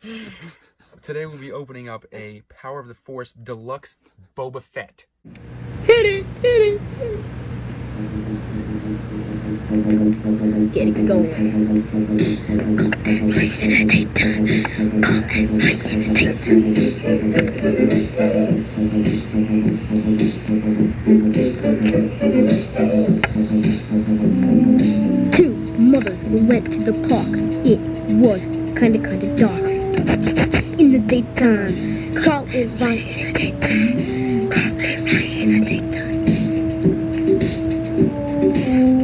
Today we'll be opening up a Power of the Force Deluxe Boba Fett. Hit it, hit it, hit it. Get it going. Two mothers went to the park. It was kinda dark. In the daytime, Carl and Ryan in the daytime. Carl and Ryan in the daytime.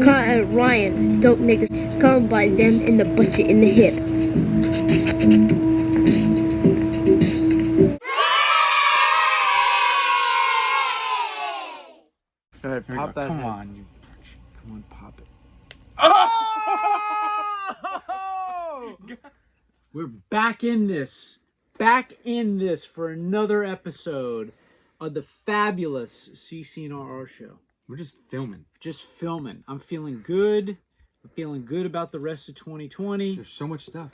Carl and Ryan, dope niggas, come by them in the bust you in the hip. Go ahead, pop that. Come head. on, you. Come on, pop it. Oh! We're back in this for another episode of the fabulous CCNRR show. We're just filming. Just filming. I'm feeling good. I'm feeling good about the rest of 2020. There's so much stuff.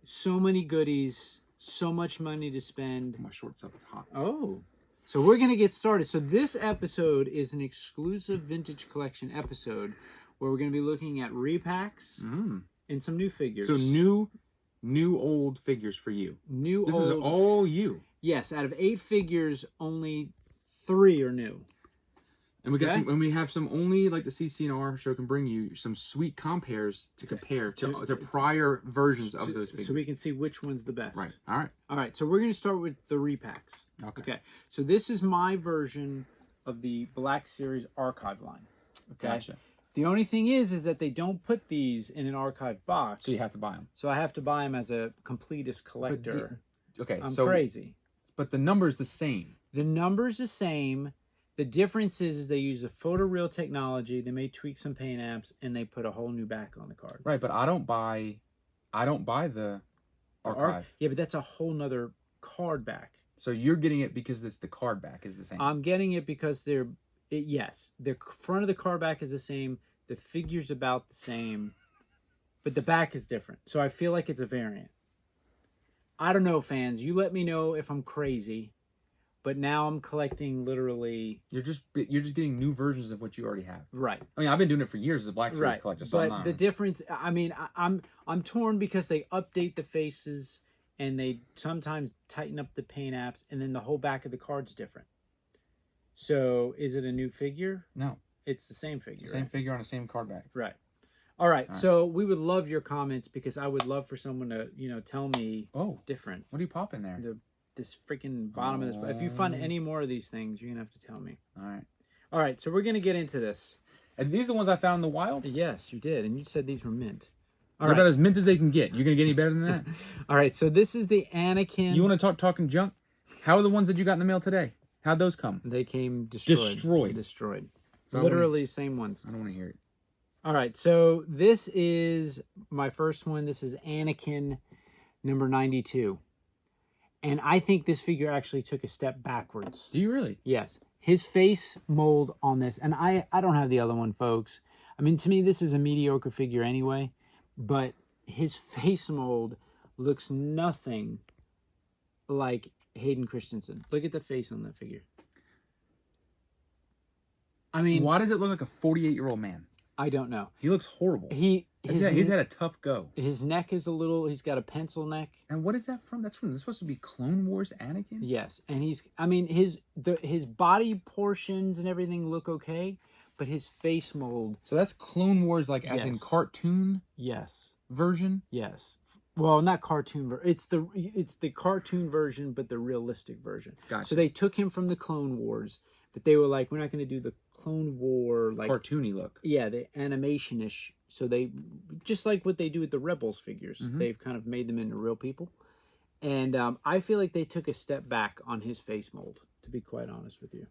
So many goodies. So much money to spend. My shorts up. It's hot. Oh. So we're going to get started. So this episode is an exclusive vintage collection episode where we're going to be looking at repacks and some new figures. So new old figures for you. This is all you. Yes, out of 8 figures, only 3 are new. And we got some, and we have some only like the CCNR show can bring you some sweet compares to compare to prior versions of those figures. So we can see which one's the best. Right. All right. All right. So we're going to start with the repacks. Okay. So this is my version of the Black Series archive line. Okay. Gotcha. The only thing is that they don't put these in an archive box. So you have to buy them. So I have to buy them as a completist collector. I'm crazy. But the number's the same. The number's the same. The difference is they use a photoreal technology. They may tweak some paint apps, and they put a whole new back on the card. Right, but I don't buy the archive. Yeah, but that's a whole nother card back. So you're getting it because it's the card back is the same. I'm getting it because the front of the card back is the same. The figure's about the same, but the back is different. So I feel like it's a variant. I don't know, fans. You let me know if I'm crazy. But now I'm collecting literally. You're just getting new versions of what you already have. Right. I mean, I've been doing it for years as a Black Series collector. So but the difference, I mean, I'm torn because they update the faces and they sometimes tighten up the paint apps, and then the whole back of the card's different. So is it a new figure? No, it's the same figure. It's the same figure on the same card back. Right. All right. So we would love your comments because I would love for someone to tell me. Different. What do you pop in there? This freaking bottom of this. If you find any more of these things, you're gonna have to tell me. All right. So we're gonna get into this. And these are the ones I found in the wild? Yes, you did, and you said these were mint. They're about as mint as they can get. You're gonna get any better than that? All right. So this is the Anakin. You want to talking junk? How are the ones that you got in the mail today? How'd those come? They came destroyed. Destroyed. So literally same ones. I don't want to hear it. All right. So this is my first one. This is Anakin number 92. And I think this figure actually took a step backwards. Do you really? Yes. His face mold on this, and I don't have the other one, folks. I mean, to me, this is a mediocre figure anyway, but his face mold looks nothing like Hayden Christensen. Look at the face on that figure. I mean... Why does it look like a 48-year-old man? I don't know. He looks horrible. He's had a tough go. His neck is he's got a pencil neck. And what is that from? That's supposed to be Clone Wars Anakin? Yes. And his body portions and everything look okay, but his face mold. So that's Clone Wars, like as in cartoon? Yes. Version? Yes. Well, not cartoon. It's the cartoon version, but the realistic version. Gotcha. So they took him from the Clone Wars, but they were like, we're not going to do the Clone War like cartoony look. Yeah, the animation-ish. So they just like what they do with the Rebels figures. Mm-hmm. They've kind of made them into real people, and I feel like they took a step back on his face mold. To be quite honest with you,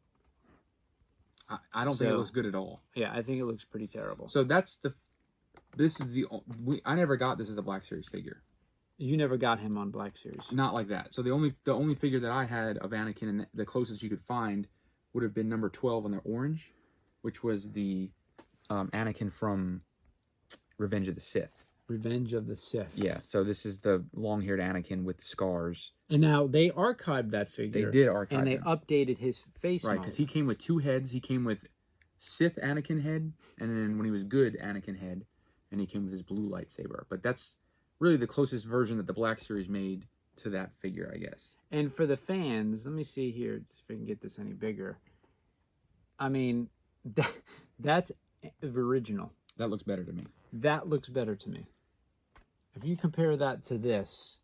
I don't think it looks good at all. Yeah, I think it looks pretty terrible. So I never got this as a Black Series figure. You never got him on Black Series. Not like that. So the only figure that I had of Anakin, and the closest you could find would have been number 12 on the orange, which was the Anakin from Revenge of the Sith. Revenge of the Sith. Yeah, so this is the long-haired Anakin with the scars. And now they archived that figure. They did archive and they him. updated his face. Right, because he came with 2 heads. He came with Sith Anakin head, and then when he was good, Anakin head, and he came with his blue lightsaber. But that's really the closest version that the Black Series made to that figure, I guess. And for the fans, let me see here if I can get this any bigger. I mean, that's the original. That looks better to me. That looks better to me. If you compare that to this,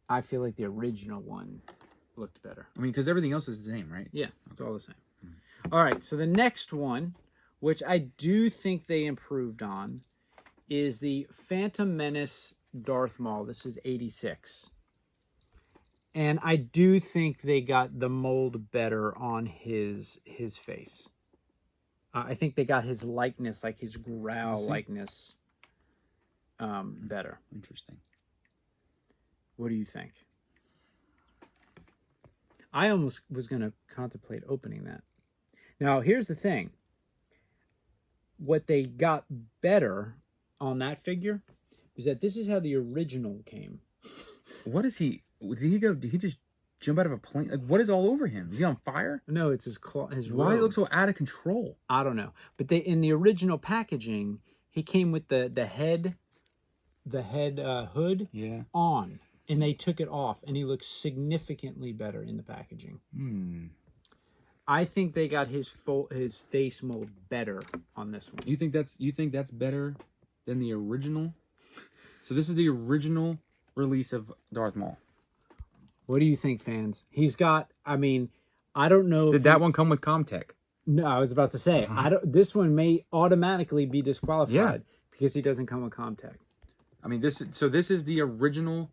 I feel like the original one looked better. I mean, because everything else is the same, right? Yeah, it's all the same. All right, so the next one, which I do think they improved on, is the Phantom Menace Darth Maul. This is 86. And I do think they got the mold better on his face. I think they got his likeness, like his growl likeness, better. Interesting. What do you think? I almost was going to contemplate opening that. Now, here's the thing. What they got better on that figure is that this is how the original came. What is he? Did he just jump out of a plane? Like, what is all over him? Is he on fire? No, it's his claw. Why does he look so out of control? I don't know. But in the original packaging, he came with the head hood on, and they took it off, and he looks significantly better in the packaging. I think they got his face mold better on this one. You think that's better than the original? So this is the original release of Darth Maul. What do you think, fans? He's got. I mean, I don't know. Did that one come with Comtech? No, I was about to say I don't. This one may automatically be disqualified because he doesn't come with Comtech. I mean, this is the original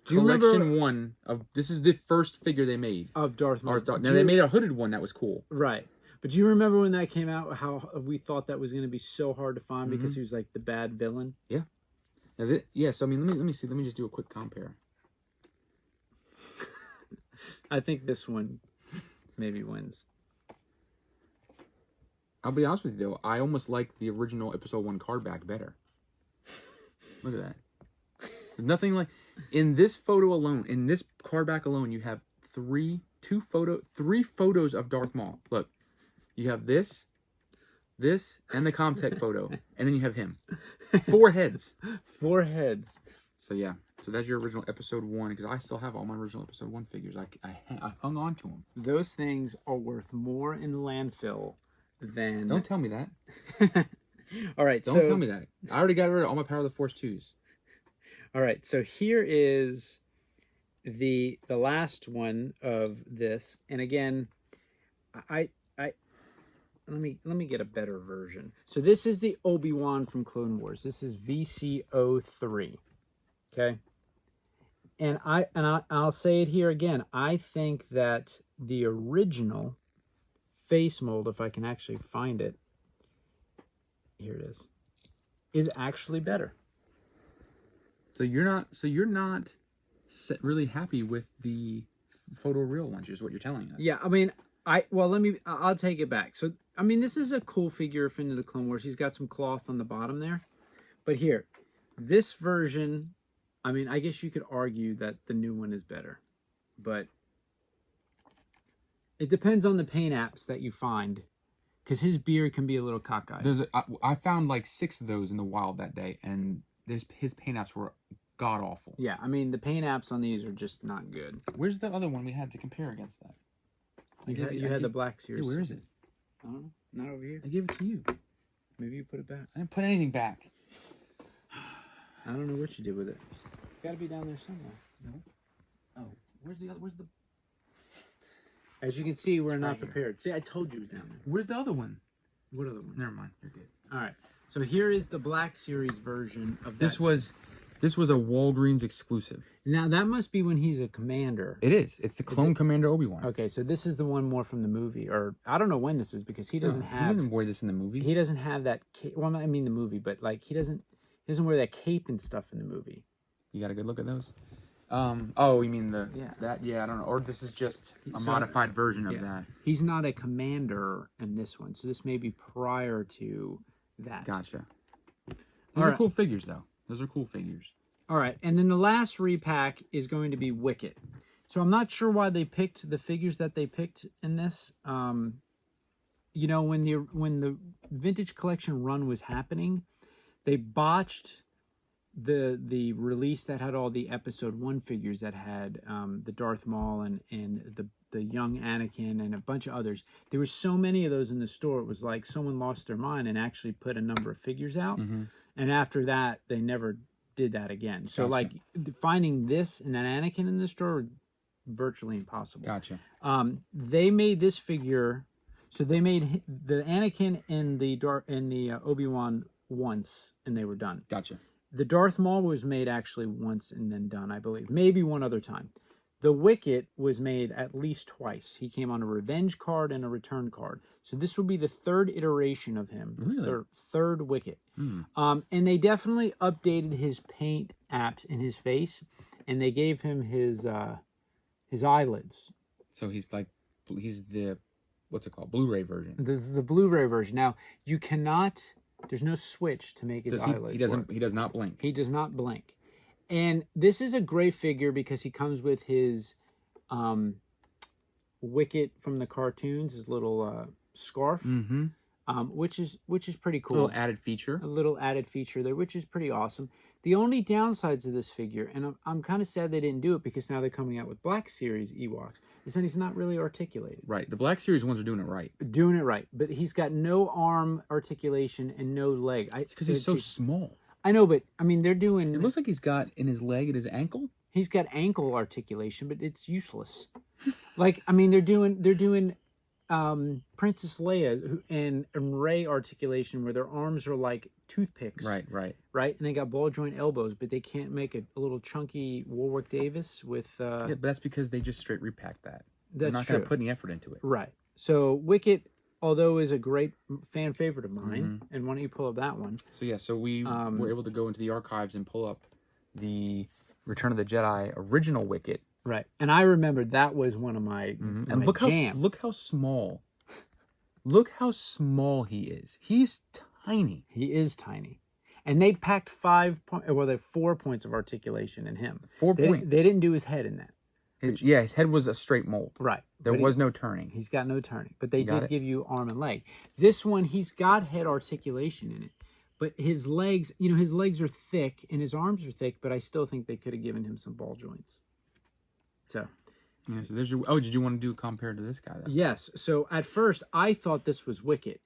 collection one of. This is the first figure they made of Darth Maul. Now they made a hooded one that was cool. Right. But do you remember when that came out, how we thought that was going to be so hard to find because he was like the bad villain? Yeah. Now so I mean, let me see. Let me just do a quick compare. I think this one maybe wins. I'll be honest with you, though. I almost like the original Episode 1 card back better. Look at that. There's nothing like... In this photo alone, in this card back alone, you have three photos of Darth Maul. Look. You have this, and the Comtech photo. And then you have him. 4 heads. 4 heads. So, yeah. So that's your original Episode 1, because I still have all my original Episode 1 figures. I hung on to them. Those things are worth more in landfill than... Don't tell me that. All right, Don't tell me that. I already got rid of all my Power of the Force 2s. All right, so here is the last one of this. And again, let me get a better version. So this is the Obi-Wan from Clone Wars. This is VC03. Okay? And I'll say it here again. I think that the original face mold, if I can actually find it, here it is actually better. So you're not really happy with the photoreal ones, is what you're telling us. Yeah, I mean, I'll take it back. So I mean, this is a cool figure of Into the Clone Wars. He's got some cloth on the bottom there, but here, this version. I mean, I guess you could argue that the new one is better, but it depends on the paint apps that you find, because his beard can be a little cockeyed. I found like 6 of those in the wild that day, and his paint apps were god awful. Yeah, I mean, the paint apps on these are just not good. Where's the other one we had to compare against that? You had the Black Series. Yeah, where is it? I don't know. Not over here. I gave it to you. Maybe you put it back. I didn't put anything back. I don't know what you did with it. It's got to be down there somewhere. No. Oh, where's the? As you can see, we're not right prepared. See, I told you it was down there. Where's the other one? What other one? Never mind. You're good. All right. So here is the Black Series version of that. This was a Walgreens exclusive. Now that must be when he's a commander. It is. It's the Clone Commander Obi-Wan. Okay, so this is the one more from the movie, or I don't know when this is because he doesn't have. He doesn't wear this in the movie. He doesn't have that. Well, I mean the movie, but like he doesn't wear that cape and stuff in the movie. You got a good look at those. Oh, you mean that? Yeah, I don't know. Or this is just a modified version of that. He's not a commander in this one, so this may be prior to that. Gotcha. Those All are right. cool figures, though. Those are cool figures. All right, and then the last repack is going to be Wicket. So I'm not sure why they picked the figures that they picked in this. You know, when the vintage collection run was happening, they botched the release that had all the episode 1 figures that had the Darth Maul and the young Anakin and a bunch of others. There were so many of those in the store. It was like someone lost their mind and actually put a number of figures out. And after that, they never did that again. So like finding this and an Anakin in the store, virtually impossible. Gotcha. They made this figure. So they made the Anakin and the Obi-Wan once, and they were done. Gotcha. The Darth Maul was made actually once and then done, I believe. Maybe one other time. The Wicket was made at least twice. He came on a revenge card and a return card. So this would be the 3rd iteration of him. Really? Third Wicket. And they definitely updated his paint apps in his face, and they gave him his eyelids. So he's the, what's it called? Blu-ray version. This is the Blu-ray version. Now, you cannot... There's no switch to make his eyelids work. He does not blink. He does not blink. And this is a great figure because he comes with his Wicket from the cartoons, his little scarf, which is pretty cool. A little added feature. A little added feature there, which is pretty awesome. The only downsides of this figure, and I'm kind of sad they didn't do it because now they're coming out with Black Series Ewoks, is that he's not really articulated. Right. The Black Series ones are doing it right. Doing it right. But he's got no arm articulation and no leg. Because he's so small. I know, but I mean, they're doing... It looks like he's got in his leg and his ankle. He's got ankle articulation, but it's useless. Like, I mean, they're doing Princess Leia and Rey articulation where their arms are like toothpicks. Right. Right? And they got ball joint elbows, but they can't make a little chunky Warwick Davis with... Yeah, but that's because they just straight repacked that. They're That's not going to put any effort into it. Right. So Wicket, although is a great fan favorite of mine, and why don't you pull up that one? So yeah, so we were able to go into the archives and pull up the Return of the Jedi original Wicket. Right. And I remember that was one of my, and my look jam. how small. Look how small he is. He's tiny. He is tiny. And they packed 4 points of articulation in him. 4 points. They didn't do his head in that. His head was a straight mold. Right. There was no turning. He's got no turning. But they did give you arm and leg. This one, he's got head articulation in it. But his legs, his legs are thick and his arms are thick, but I still think they could have given him some ball joints. So... Yeah, so there's your... Oh, did you want to do compared to this guy, though? Yes. So at first, I thought this was Wicket.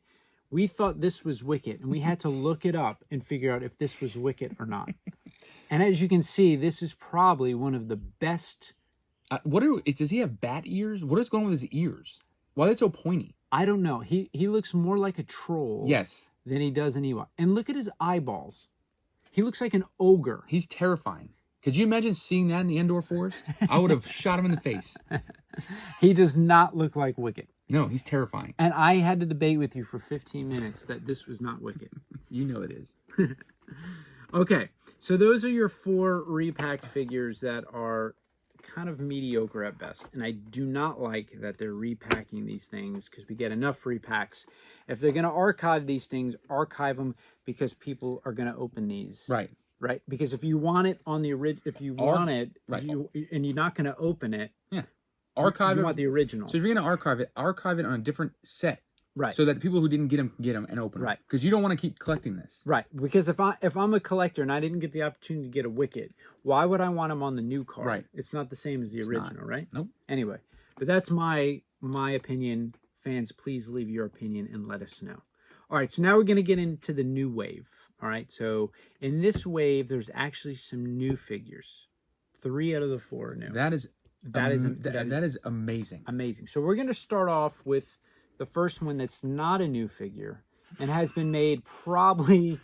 We thought this was Wicket, and we had to look it up and figure out if this was Wicket or not. And as you can see, this is probably one of the best... does he have bat ears? What is going on with his ears? Why are they so pointy? I don't know. He looks more like a troll than he does an Ewok. And look at his eyeballs. He looks like an ogre. He's terrifying. Could you imagine seeing that in the Endor Forest? I would have shot him in the face. He does not look like Wicket. No, he's terrifying. And I had to debate with you for 15 minutes that this was not Wicket. You know it is. Okay, so those are your 4 repacked figures that are kind of mediocre at best. And I do not like that they're repacking these things because we get enough repacks. If they're going to archive these things, archive them because people are going to open these. Right. Right, because if you want it on the original, if you want it, and you're not going to open it, archive you it. Want the original. So if you're going to archive it on a different set, right? So that the people who didn't get them can get them and open them, right? Because you don't want to keep collecting this, right? Because if I'm a collector and I didn't get the opportunity to get a Wicket, why would I want them on the new card? Right. It's not the same as the original, right? Nope. Anyway, but that's my opinion. Fans, please leave your opinion and let us know. All right, so now we're going to get into the new wave. All right, so in this wave, there's actually some new figures. 3 out of the 4 are new. That is amazing. Amazing. So we're going to start off with the first one that's not a new figure and has been made probably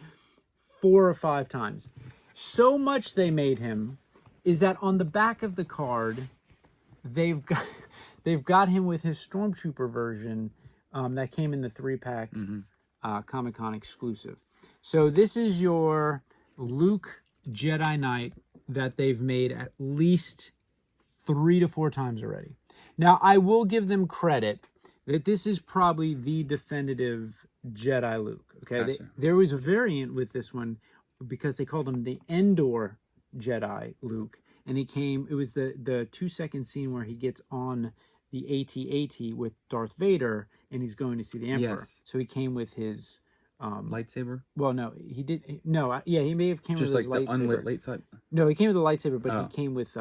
4 or 5 times. So much they made him is that on the back of the card, they've got him with his Stormtrooper version that came in the 3-pack Comic-Con exclusive. So this is your Luke Jedi Knight that they've made at least 3 to 4 times already. Now, I will give them credit that this is probably the definitive Jedi Luke. Okay, Gotcha. There was a variant with this one because they called him the Endor Jedi Luke, and it was the 2-second scene where he gets on the AT-AT with Darth Vader, and he's going to see the Emperor. Yes. So he came with his lightsaber. Well, no, he did. No, yeah, he may have came Just with like his the lightsaber. unlit lightsaber. No, he came with a lightsaber, but he came with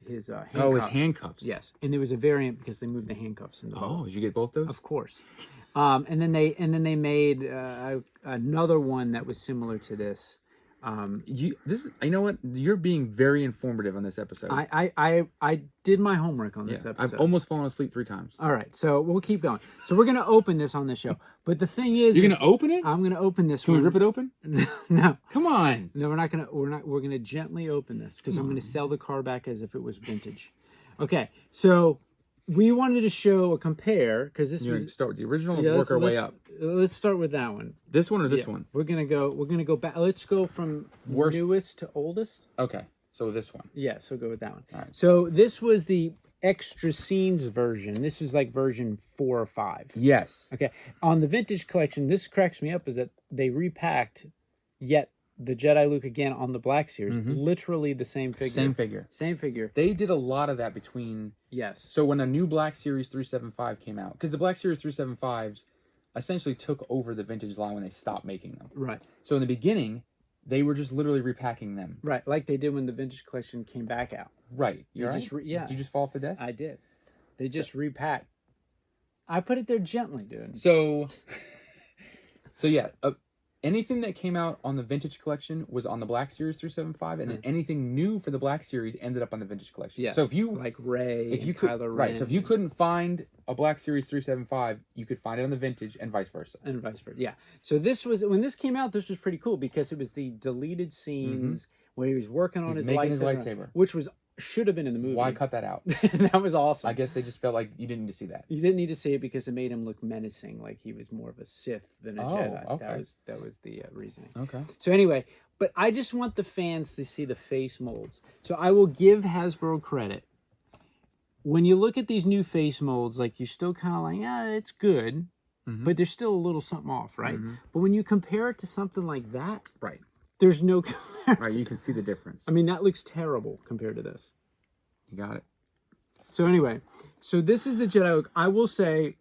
his handcuffs. Oh, his handcuffs. Yes, and there was a variant because they moved the handcuffs into. Oh, did you get both those? Of course. And then they made another one that was similar to this. You know what? You're being very informative on this episode. I did my homework on this episode. I've almost fallen asleep 3 times. All right, so we'll keep going. So we're gonna open this on the show, but the thing is, you're gonna open it. I'm gonna open this. Can we rip it open? No. Come on. No, we're not gonna. We're gonna gently open this because I'm gonna sell the car back as if it was vintage. Okay, so we wanted to show a compare because this was start with the original and work our way up. Let's start with that one. This one or this one? We're gonna go back. Let's go from newest to oldest. Okay, so this one. Yeah, so go with that one. All right. So this was the extra scenes version. This is like version 4 or 5. Yes. Okay. On the vintage collection, this cracks me up is that they repacked yet the Jedi Luke again on the Black Series. Literally the same figure. Same figure. They did a lot of that between... Yes. So when a new Black Series 375 came out, because the Black Series 375s essentially took over the vintage line when they stopped making them. Right. So in the beginning, they were just literally repacking them. Right, like they did when the vintage collection came back out. Right. You're right? Did you just fall off the desk? I did. They just repacked. I put it there gently, dude. So yeah, anything that came out on the vintage collection was on the Black Series 375, and then anything new for the Black Series ended up on the vintage collection. Yeah. So if you like Rey, if you and could, Kylo Ren, right. So if you couldn't find a Black Series 375, you could find it on the vintage, and vice versa. And vice versa. Yeah. So this was when this came out. This was pretty cool because it was the deleted scenes where he was working on his lightsaber, which should have been in the movie. Why cut that out? That was awesome. I guess they just felt like you didn't need to see that. You didn't need to see it because it made him look menacing, like he was more of a Sith than a Jedi. Okay. That was the reasoning. Okay. So anyway, but I just want the fans to see the face molds. So I will give Hasbro credit. When you look at these new face molds, like you're still kind of like, yeah, it's good, but there's still a little something off, right? But when you compare it to something like that, right, there's no comparison. Right, you can see the difference. I mean, that looks terrible compared to this. You got it. So anyway, so this is the Jedi Luke. I will say,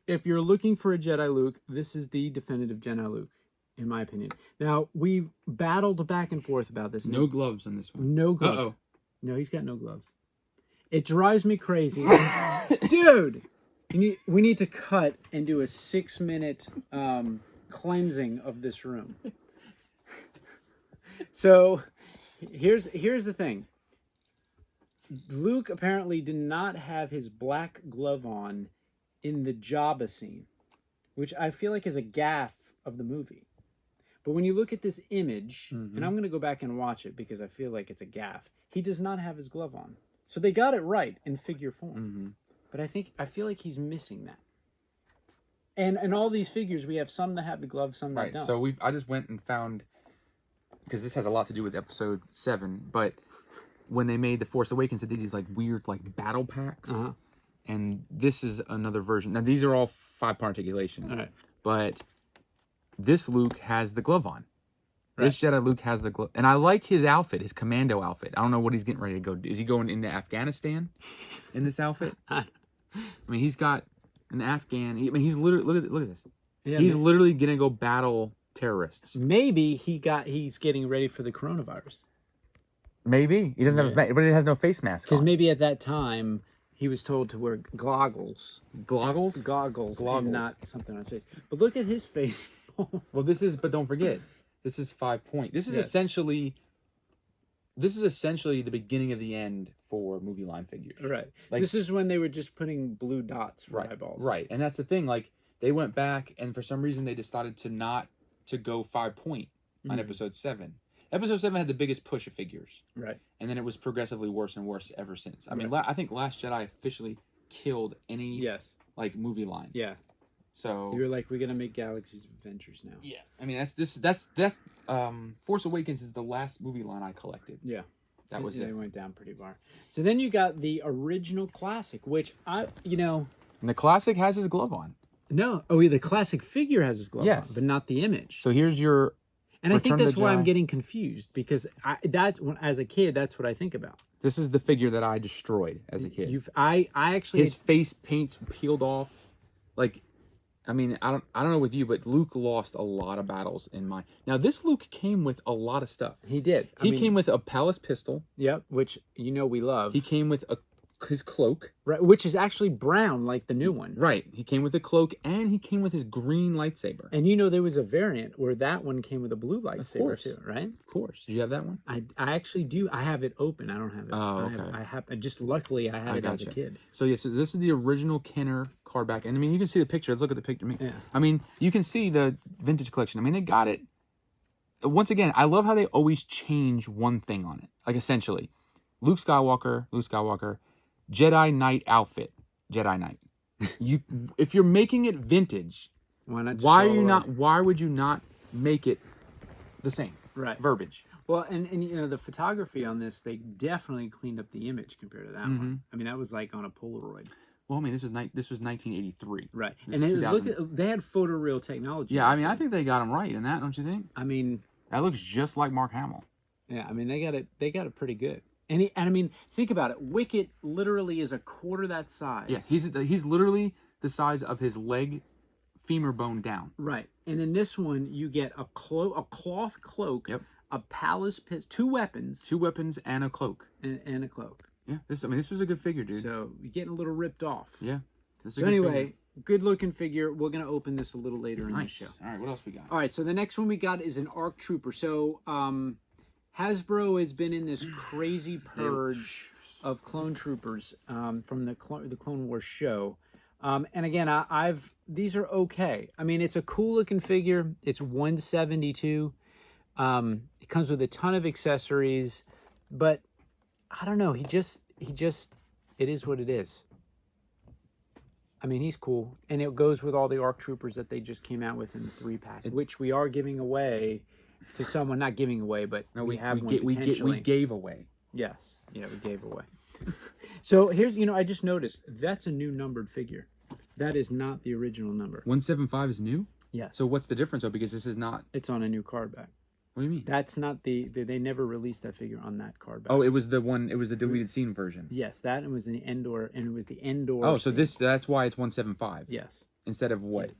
if you're looking for a Jedi Luke, this is the definitive Jedi Luke, in my opinion. Now, we battled back and forth about this. No gloves on this one. No gloves. Uh-oh. No, he's got no gloves. It drives me crazy. Dude, we need to cut and do a 6-minute cleansing of this room. So, here's the thing. Luke apparently did not have his black glove on in the Jabba scene, which I feel like is a gaffe of the movie. But when you look at this image, and I'm going to go back and watch it because I feel like it's a gaffe, he does not have his glove on. So they got it right in figure form. But I feel like he's missing that. And all these figures, we have some that have the glove, some that don't. So I just went and found, because this has a lot to do with episode 7, but when they made The Force Awakens, they did these like weird like battle packs. And this is another version. Now these are all 5-part articulation. All right. But this Luke has the glove on. Right. This Jedi Luke has the glove. And I like his outfit, his commando outfit. I don't know what he's getting ready to go do. Is he going into Afghanistan in this outfit? I mean, he's got an Afghan. He's literally, look at this. Yeah, he's literally going to go battle terrorists. Maybe he's getting ready for the coronavirus. Maybe. He doesn't have, but it has no face mask on. Because maybe at that time, he was told to wear goggles. Goggles? Goggles. And not something on his face. But look at his face. Well, but don't forget, this is 5-point. This is essentially the beginning of the end for movie line figures. Right. Like, this is when they were just putting blue dots for eyeballs. Right. And that's the thing. Like, they went back, and for some reason, they decided to go 5-point on episode 7. Episode 7 had the biggest push of figures. Right. And then it was progressively worse and worse ever since. I mean, I think Last Jedi officially killed any like movie line. Yeah. So you were like, we're gonna make Galaxy's Adventures now. Yeah. I mean, that's Force Awakens is the last movie line I collected. Yeah. That was it. They went down pretty far. So then you got the original classic, which and the classic has his glove on. No. Oh, yeah, the classic figure has his glove on, but not the image. So here's your... And I think Return of that's the why I'm Jedi. getting confused, because as a kid, that's what I think about. This is the figure that I destroyed as a kid. I actually His face paint's peeled off. Like, I mean, I don't know with you, but Luke lost a lot of battles in mine. Now, this Luke came with a lot of stuff. he did. He came with a palace pistol. Yep, which we love. He came with his cloak. Right, which is actually brown like the new one. Right. He came with a cloak, and he came with his green lightsaber. And there was a variant where that one came with a blue lightsaber too, right? Of course. Did you have that one? I actually do. I have it open. I don't have it. Oh, okay. I have just luckily I had it as a kid. So so this is the original Kenner card back. And I mean, you can see the picture. Let's look at the picture. Yeah. I mean, you can see the vintage collection. I mean, they got it. Once again, I love how they always change one thing on it. Like, essentially, Luke Skywalker, Jedi Knight outfit, Jedi Knight. If you're making it vintage, why would you not make it the same? Right. Verbiage. Well, and the photography on this, they definitely cleaned up the image compared to that one. I mean, that was like on a Polaroid. Well, I mean, this was 1983. Right. This And is then they had photoreal technology. Yeah, I mean, I think they got him right in that, don't you think? I mean, that looks just like Mark Hamill. Yeah, I mean, they got it pretty good. And I mean, think about it. Wicket literally is a quarter that size. Yes, he's literally the size of his leg, femur bone down. Right. And in this one, you get a cloth cloak, Yep. a palace pistol, two weapons, and a cloak. And a cloak. Yeah, this was a good figure, dude. So you're getting a little ripped off. Yeah. This is a So good anyway, figure. good looking figure. We're gonna open this a little later in the show. All right, what else we got? All right, so the next one we got is an ARC Trooper. So Hasbro has been in this crazy purge of clone troopers from the Clone Wars show. And again, these are okay. I mean, it's a cool looking figure. It's $172. It comes with a ton of accessories, but I don't know. He just it is what it is. I mean, he's cool, and it goes with all the ARC Troopers that they just came out with in the 3-pack, which we are giving away to someone. Not giving away, but we gave away. Yes, yeah, we gave away. So here's, I just noticed that's a new numbered figure. That is not the original number. 175 is new. Yes. So what's the difference though? Because this is not. It's on a new card back. What do you mean? That's not they never released that figure on that card back. Oh, it was the one. It was the deleted scene version. Yes, that and was the Endor, and it was the Endor. Oh, so that's why it's 175. Yes. Instead of what? Yeah.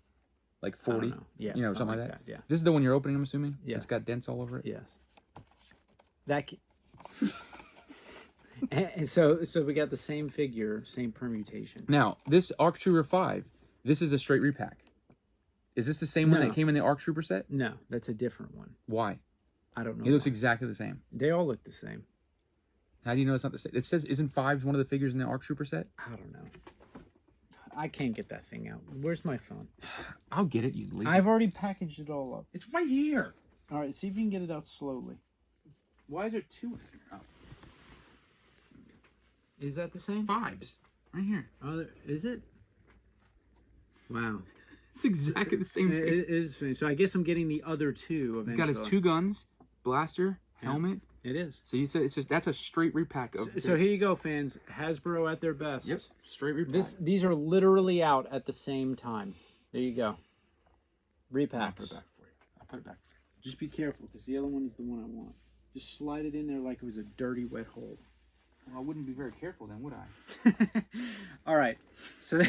Like 40? Yeah. Something like that. Yeah. This is the one you're opening, I'm assuming? Yes. It's got dents all over it? Yes. And so we got the same figure, same permutation. Now, this ARC Trooper 5, this is a straight repack. Is this the same one that came in the ARC Trooper set? No, that's a different one. Why? I don't know. It looks exactly the same. They all look the same. How do you know it's not the same? It says, isn't 5 one of the figures in the ARC Trooper set? I don't know. I can't get that thing out. Where's my phone? I'll get it, you lazy. I've already packaged it all up. It's right here. All right, see if you can get it out slowly. Why is there 2 in here? Oh. Is that the same? 5s. Right here. Oh, is it? Wow. It's exactly the same thing. It is. So I guess I'm getting the other 2 eventually. He's got his 2 guns, blaster, helmet. It is. So you said that's a straight repack of. So here you go, fans. Hasbro at their best. Yep, straight repack. These are literally out at the same time. There you go. Repacks. I'll put it back for you. I'll put it back. Just be careful, because the other one is the one I want. Just slide it in there like it was a dirty, wet hole. Well, I wouldn't be very careful then, would I? All right. So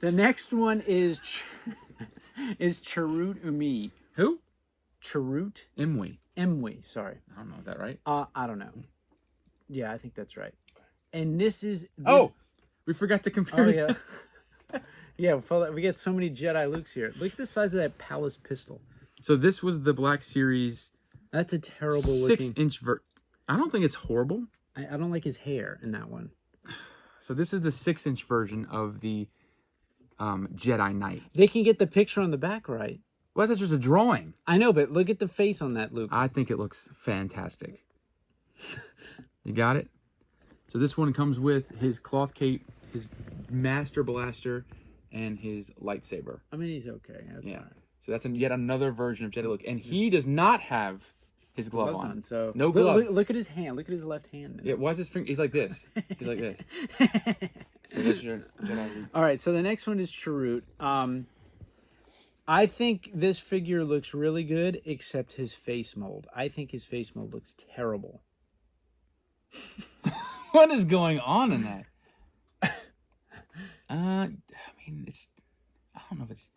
the next one is Chirrut Imwe. Who? Chirrut Imwe. Sorry. I don't know. Is that right? I don't know. Yeah, I think that's right. And this is... we forgot to compare. Oh, yeah. Yeah, we get so many Jedi Lukes here. Look at the size of that palace pistol. So this was the Black Series. That's a terrible looking... 6-inch I don't think it's horrible. I don't like his hair in that one. So this is the 6-inch version of the Jedi Knight. They can get the picture on the back right. Well, that's just a drawing. I know, but look at the face on that, Luke. I think it looks fantastic. You got it? So this one comes with his cloth cape, his master blaster, and his lightsaber. I mean, he's okay. That's yeah. all right. So that's yet another version of Jedi Luke. And he does not have his glove on. So no glove. Look at his hand. Look at his left hand. Yeah, why is his finger? He's like this. He's like this. So that's your Jedi Luke. All right, so the next one is Charoot. I think this figure looks really good, except his face mold. I think his face mold looks terrible. What is going on in that? I mean, I don't know if it's.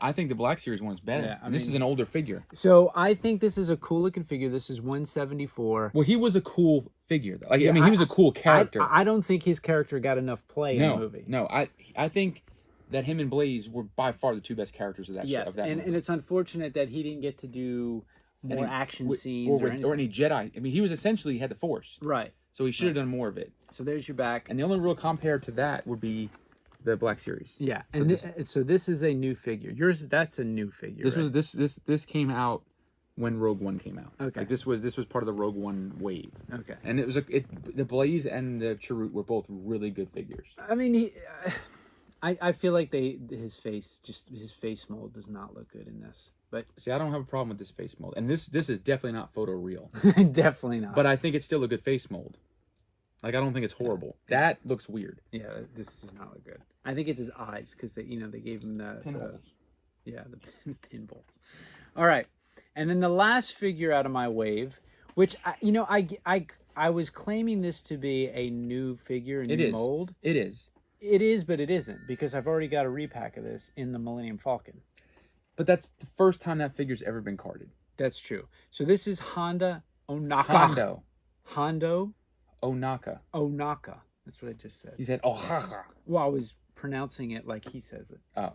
I think the Black Series one's better. Yeah, This is an older figure. So I think this is a cool looking figure. This is 174. Well, he was a cool figure, though. Like, Yeah, I mean, he was a cool character. I don't think his character got enough play in the movie. No, I think that him and Blaze were by far the two best characters of that show. Of that movie. And it's unfortunate that he didn't get to do more action scenes or any Jedi. I mean, he was essentially had the Force, right? So he should have done more of it. So there's your back. And the only real compare to that would be the Black Series. Yeah, So and so this is a new figure. That's a new figure. This right? was this came out when Rogue One came out. Okay. Like this was part of the Rogue One wave. Okay. And it was the Blaze and the Charoot were both really good figures. I mean, I feel like his face mold does not look good in this. But see, I don't have a problem with this face mold, and this is definitely not photo real. Definitely not. But I think it's still a good face mold. Like, I don't think it's horrible. That looks weird. Yeah, this does not look good. I think it's his eyes because they gave him the Pinballs. the pinballs. All right, and then the last figure out of my wave, which I was claiming this to be a new figure, a new mold. It is. It is, but it isn't because I've already got a repack of this in the Millennium Falcon. But that's the first time that figure's ever been carded. That's true. So this is Hondo Ohnaka. Hondo Ohnaka. That's what I just said. You said Ohnaka. Well, I was pronouncing it like he says it. Oh.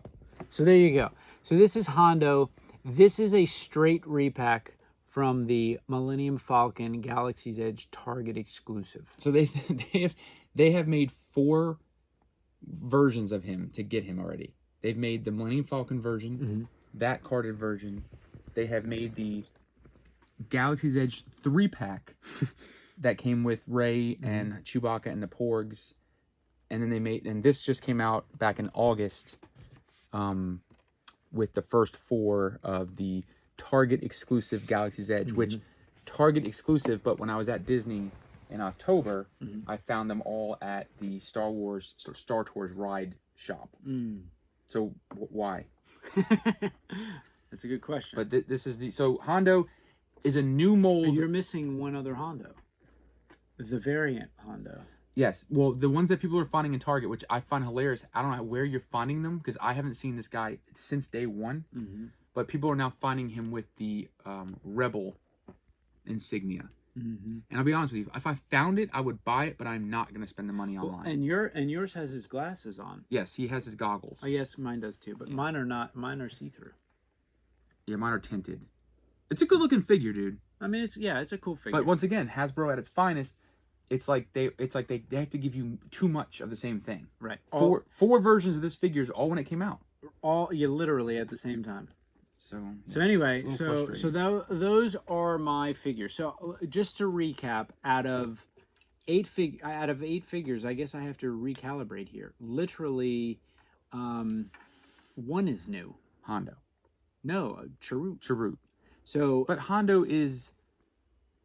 So there you go. So this is Hondo. This is a straight repack from the Millennium Falcon Galaxy's Edge Target exclusive. So they have made 4 versions of him to get him already. They've made the Millennium Falcon version, that carded version. They have made the Galaxy's Edge 3-pack that came with Rey and Chewbacca and the Porgs. And then this just came out back in August with the first 4 of the Target exclusive Galaxy's Edge, which Target exclusive, but when I was at Disney in October, I found them all at the Star Tours ride shop. So why? That's a good question. But this is so Hondo is a new mold. You're missing one other Hondo. The variant Hondo. Yes. Well, the ones that people are finding in Target, which I find hilarious. I don't know where you're finding them because I haven't seen this guy since day one. But people are now finding him with the Rebel insignia. And I'll be honest with you, if I found it, I would buy it, but I'm not going to spend the money online. And yours has his glasses on. Yes, he has his goggles. Oh yes, mine does too. But mine are not. Mine are see-through. Yeah, mine are tinted. It's a good looking figure, dude. I mean, it's a cool figure. But once again, Hasbro at its finest. It's like they have to give you too much of the same thing. Right. Four versions of this figure is all when it came out. Literally at the same time. So anyway, those are my figures. So just to recap, out of 8 figures, I guess I have to recalibrate here. Literally, one is new. Hondo. No, Charoot. Charoot. So, but Hondo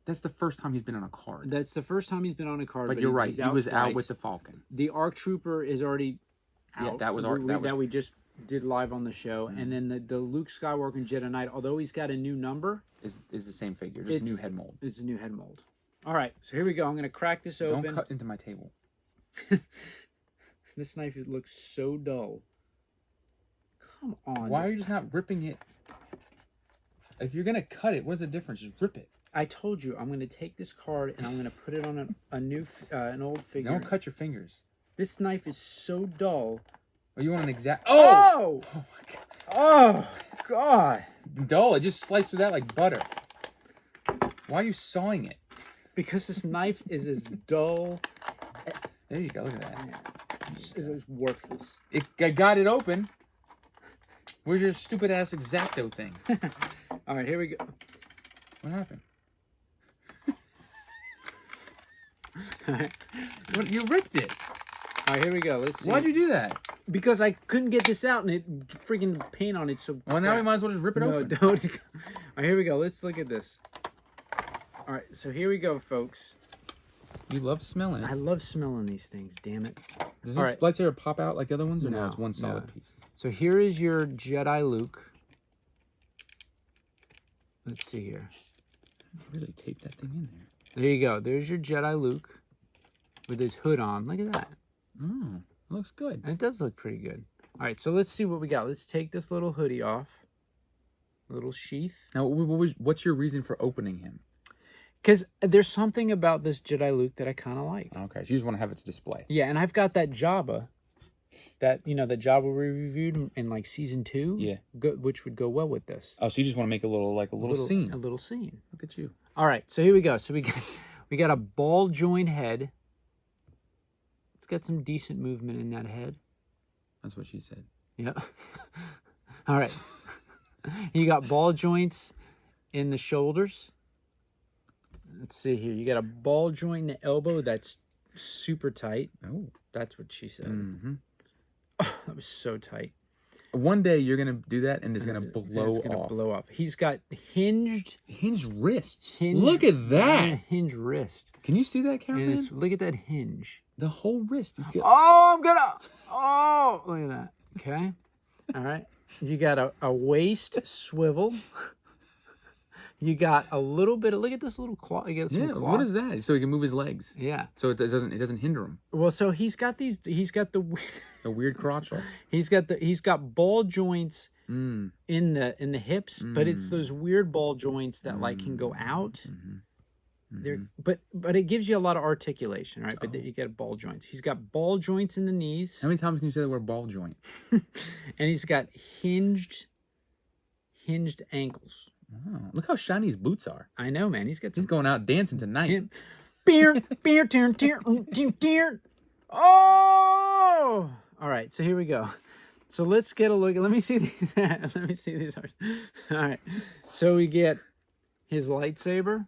that's the first time he's been on a card. That's the first time he's been on a card. But you're right. He was out with the Falcon. The ARC Trooper is already out. Yeah, that we just did live on the show. And then the Luke Skywalker and Jedi Knight, although he's got a new number, is the same figure, just a new head mold. It's a new head mold. All right, so here we go. I'm going to crack this open. Don't cut into my table. This knife looks so dull. Come on. Why are you just not ripping it? If you're going to cut it, what's the difference? Just rip it. I told you I'm going to take this card and I'm going to put it on an old figure. Don't cut your fingers. This knife is so dull. Oh, you want an exact? Oh! Oh my god! Oh god! Dull. It just sliced through that like butter. Why are you sawing it? Because this knife is as dull. There you go. Look at that. It's worthless. I got it open. Where's your stupid ass X-Acto thing? All right, here we go. What happened? Right. You ripped it. All right, here we go. Let's see. Why'd you do that? Because I couldn't get this out and it freaking paint on it. So well, now we might as well just rip it open. No, don't. All right, here we go. Let's look at this. All right, so here we go, folks. You love smelling it. I love smelling these things. Damn it! Does this lightsaber pop out like the other ones, or no? It's one solid piece. So here is your Jedi Luke. Let's see here. Really tape that thing in there. There you go. There's your Jedi Luke with his hood on. Look at that. Oh, it looks good. And it does look pretty good. All right, so let's see what we got. Let's take this little hoodie off. Little sheath. Now, what's your reason for opening him? Because there's something about this Jedi Luke that I kind of like. Okay, so you just want to have it to display. Yeah, and I've got that Jabba. That, the Jabba we reviewed in like season 2. Yeah. Which would go well with this. Oh, so you just want to make a little scene. A little scene. Look at you. All right, so here we go. So we got a ball joint head. It's got some decent movement in that head. That's what she said. Yeah. All right. You got ball joints in the shoulders. Let's see here. You got a ball joint in the elbow that's super tight. Oh. That's what she said. Mm-hmm. Oh, that was so tight. One day you're going to do that and it's going to blow off. He's got hinged wrists. Look at that. Hinged wrist. Can you see that, cameraman? Look at that hinge. The whole wrist is good. Oh, look at that. Okay. All right. You got a waist swivel. You got a little bit of, look at this little claw. You got some claw. What is that? So he can move his legs. Yeah. So it doesn't hinder him. Well, so he's got the weird crotch. He's got ball joints in the hips, but it's those weird ball joints that like can go out. But it gives you a lot of articulation, right? But you get ball joints. He's got ball joints in the knees. How many times can you say the word ball joint? And he's got hinged ankles. Oh, look how shiny his boots are. I know, man. He's going out dancing tonight. Oh! All right, so here we go. So let's get a look. Let me see these. Let me see these. All right. So we get his lightsaber.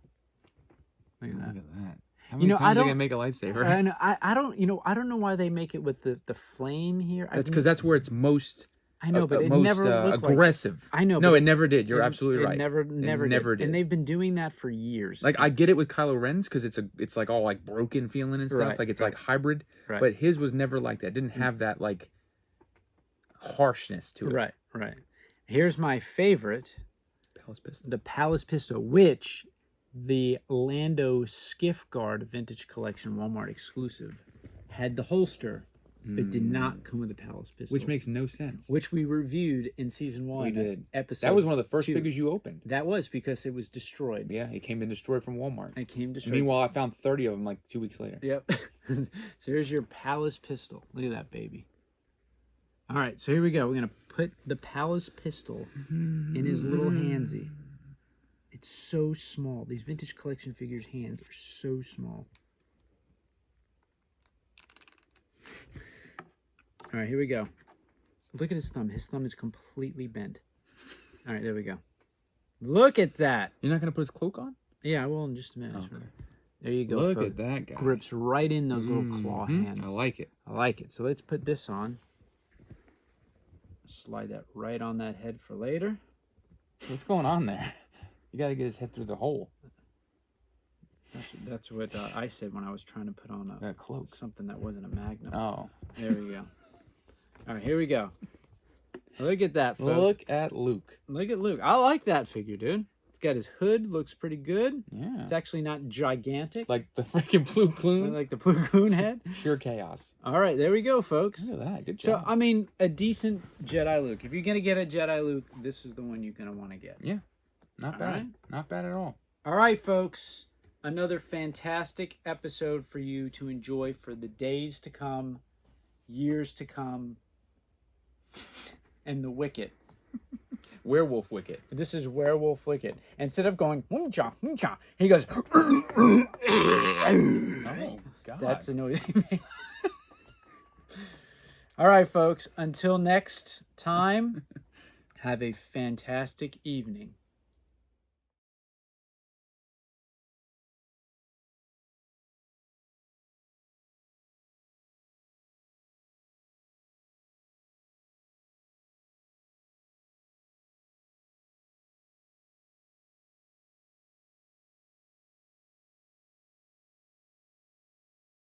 Look at that. How many times are they gonna make a lightsaber? I don't know why they make it with the flame here. That's because that's where it's most. I know, but it never looked aggressive. Like, I know. No, it never did. You're absolutely right. Never did. And they've been doing that for years. Like I get it with Kylo Ren's because it's like all like broken feeling and stuff. Right, like it's like hybrid. Right. But his was never like that. It didn't have that like harshness to it. Right. Here's my favorite. Palace pistol. The Palace pistol, which the Lando Skiff Guard Vintage Collection Walmart exclusive had the holster. But did not come with a Palace pistol. Which makes no sense. Which we reviewed in season 1. We did. Episode that was one of the first 2. figures you opened. That was because it was destroyed. Yeah, it came in destroyed from Walmart. It came destroyed. Meanwhile, I found 30 of them like 2 weeks later. Yep. So here's your Palace pistol. Look at that baby. All right, so here we go. We're going to put the Palace pistol in his little handsy. It's so small. These Vintage Collection figures' hands are so small. All right, here we go. Look at his thumb. His thumb is completely bent. All right, there we go. Look at that. You're not going to put his cloak on? Yeah, I will in just a minute. Okay. There you go. Look at that guy. Grips right in those little claw hands. I like it. I like it. So let's put this on. Slide that right on that head for later. What's going on there? You got to get his head through the hole. That's what I said when I was trying to put on that cloak. Something that wasn't a magnum. Oh. There we go. All right, here we go. Look at that, folks. Look at Luke. Look at Luke. I like that figure, dude. It's got his hood. Looks pretty good. Yeah. It's actually not gigantic. Like the freaking Plo Koon. Like the Plo Koon head. Pure chaos. All right, there we go, folks. Look at that. Good job. So, I mean, a decent Jedi Luke. If you're going to get a Jedi Luke, this is the one you're going to want to get. Yeah. Not bad. Right? Not bad at all. All right, folks. Another fantastic episode for you to enjoy for the days to come, years to come, and the Wicket. Werewolf Wicket. This is Werewolf Wicket. Instead of going, he goes, oh, God. That's a noise he made. All right, folks. Until next time, have a fantastic evening.